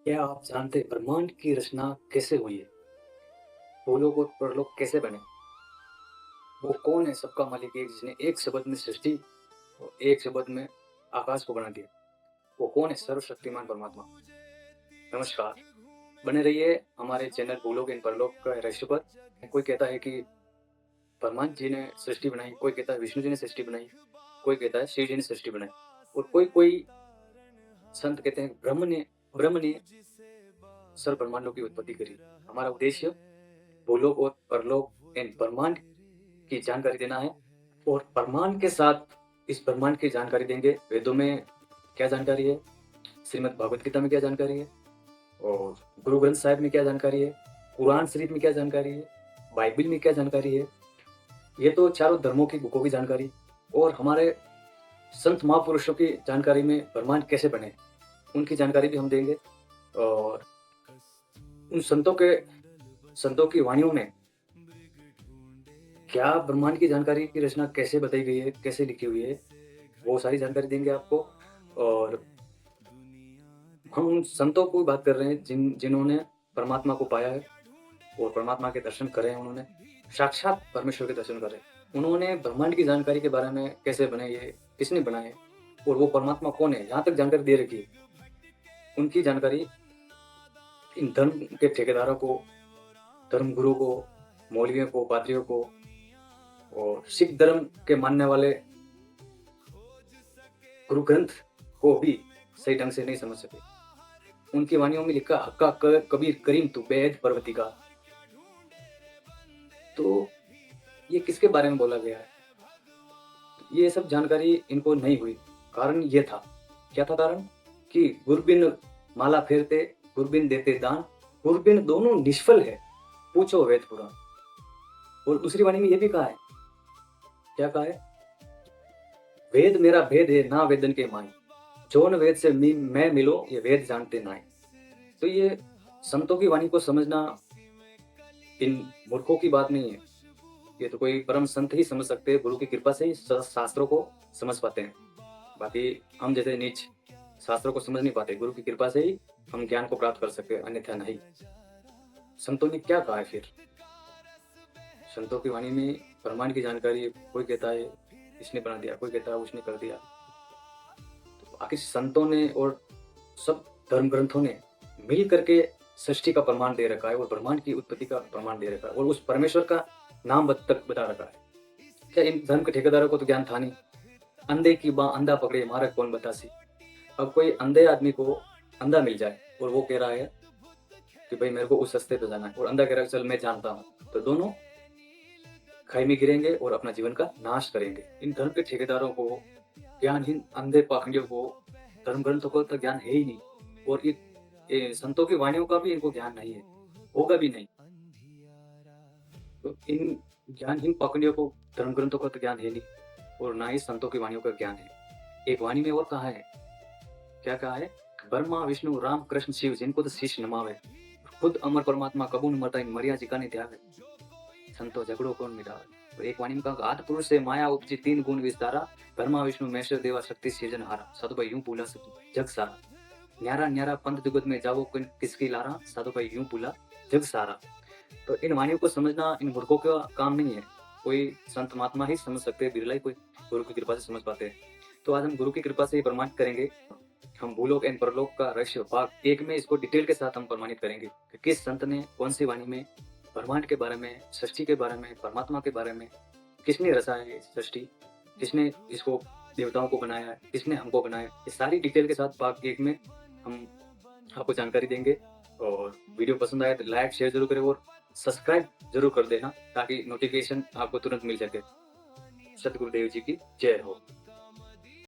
क्या आप जानते हैं ब्रह्मांड की रचना कैसे हुई है? भूलोक और परलोक कैसे बने? वो कौन है सबका मालिक एक जिसने एक शब्द में सृष्टि और एक शब्द में आकाश को बना दिया? वो कौन है सर्वशक्तिमान परमात्मा? नमस्कार, बने रहिए हमारे चैनल भूलोक एंड परलोक का रहस्य पर। कोई कहता है कि ब्रह्मांड जी ने सृष्टि बनाई, कोई कहता है विष्णु जी ने सृष्टि बनाई, कोई कहता है शिव जी ने सृष्टि बनाई और कोई संत कहते हैं ब्रह्म ने सर्व ब्रह्मांडों की उत्पत्ति करी। हमारा उद्देश्य भूलोक और परलोक एंड ब्रह्मांड की जानकारी देना है और ब्रह्मांड के साथ इस ब्रह्मांड की जानकारी देंगे। वेदों में क्या जानकारी है, श्रीमद् भगवत गीता में क्या जानकारी है और गुरु ग्रंथ साहिब में क्या जानकारी है, कुरान शरीफ में क्या जानकारी है, बाइबल में क्या जानकारी है। ये तो चारों धर्मों की बुकों की जानकारी और हमारे संत महापुरुषों की जानकारी में ब्रह्मांड कैसे बने उनकी जानकारी भी हम देंगे। और उन संतों की वाणियों में क्या ब्रह्मांड की जानकारी की रचना कैसे बताई गई है, कैसे लिखी हुई है, वो सारी जानकारी देंगे आपको। और हम उन संतों की बात कर रहे हैं जिन्होंने परमात्मा को पाया है और परमात्मा के दर्शन करे हैं, उन्होंने साक्षात परमेश्वर के दर्शन करे। उन्होंने ब्रह्मांड की जानकारी के बारे में कैसे बनाई है, किसने बनाए और वो परमात्मा कौन है, यहाँ तक जानकारी दे रखी है। उनकी जानकारी इन धर्म के ठेकेदारों को, धर्म गुरु को, मौलवियों को, पादरियों को और सिख धर्म के मानने वाले गुरु ग्रंथ को भी सही ढंग से नहीं समझ सके। उनकी वाणियों में लिखा हक्का कबीर करीम तू बेद पर्वती का। तो ये किसके बारे में बोला गया है? ये सब जानकारी इनको नहीं हुई। कारण ये था, क्या था कारण? कि गुरबिन माला फेरते, गुरबिन देते दान, गुरबिन दोनों निष्फल है, पूछो वेद पुराण। और दूसरी वाणी में ये भी कहा है, क्या कहा है? वेद मेरा भेद है ना वेदन के माई, जौन वेद से मैं मिलो ये वेद जानते नाई। तो ये संतों की वाणी को समझना इन मूर्खों की बात नहीं है। ये तो कोई परम संत ही समझ सकते हैं, गुरु की कृपा से ही शास्त्रों को समझ पाते हैं। बाकी हम जैसे नीच शास्त्रों को समझ नहीं पाते, गुरु की कृपा से ही हम ज्ञान को प्राप्त कर सकते हैं, अन्यथा नहीं। संतों ने क्या कहा है फिर? संतों की वाणी में ब्रह्मांड की जानकारी कोई कहता है इसने बना दिया, कोई कहता है उसने कर दिया। तो आखिर संतों ने और सब धर्म ग्रंथों ने मिल करके सृष्टि का प्रमाण दे रखा है और ब्रह्मांड की उत्पत्ति का प्रमाण दे रखा है और उस परमेश्वर का नाम तक बता रखा है। क्या इन धर्म के ठेकेदारों को तो ज्ञान था नहीं? अंधे की बाँ अंधा पकड़े मारक कौन बतासी। अब कोई अंधे आदमी को अंधा मिल जाए और वो कह रहा है कि भाई मेरे को उस रास्ते पे जाना है और अंधा कह रहा है चल मैं जानता हूँ, तो दोनों खाई में गिरेंगे और अपना जीवन का नाश करेंगे। इन धर्म के ठेकेदारों को, ज्ञानहीन अंधे पाखंडियों को धर्म ग्रंथों को तो ज्ञान है ही नहीं और ये संतों की वाणियों का भी इनको ज्ञान नहीं है, होगा भी नहीं। तो इन ज्ञानहीन पाखंडियों को धर्म ग्रंथों का तो ज्ञान है नहीं और ना ही संतों की वाणियों का ज्ञान है। एक वाणी में और कहा है, क्या कहा है? ब्रह्मा विष्णु राम कृष्ण शिव जिनको तो शीश नमावे, खुद अमर परमात्मा कबू न मरता मरिया जी का नहीं ध्यावे, संतो झगड़ो कौन मिटावे। तो एक वाणी में कहा, आद पुरुष से माया उपजी तीन गुण विस्तारा, ब्रह्मा विष्णु महेश्वर देवा शक्ति सृजन हारा, साधु भाई यूं बोला जग सारा, न्यारा न्यारा पंथ जुगत में जावो किसकी लारा, साधु भाई यूं बोला जग सारा। तो इन वाणियों को समझना इन मूर्खों का काम नहीं है, कोई संत महात्मा ही समझ सकते हैं, बिरला ही कोई गुरु की कृपा से समझ पाते हैं। तो आज हम गुरु की कृपा से प्रमाणित करेंगे। हम भूलोक एंड परलोक का रहस्य भाग एक में इसको डिटेल के साथ हम प्रमाणित करेंगे कि किस संत ने कौन सी वाणी में ब्रह्मांड के बारे में, सृष्टि के बारे में, परमात्मा के बारे में, किसने रचा है सृष्टि, किसने इसको देवताओं को बनाया है, किसने हमको बनाया, ये सारी डिटेल के साथ भाग एक में हम आपको जानकारी देंगे। और वीडियो पसंद आए तो लाइक शेयर जरूर करें और सब्सक्राइब जरूर कर देना ताकि नोटिफिकेशन आपको तुरंत मिल सके। सतगुरुदेव जी की जय हो।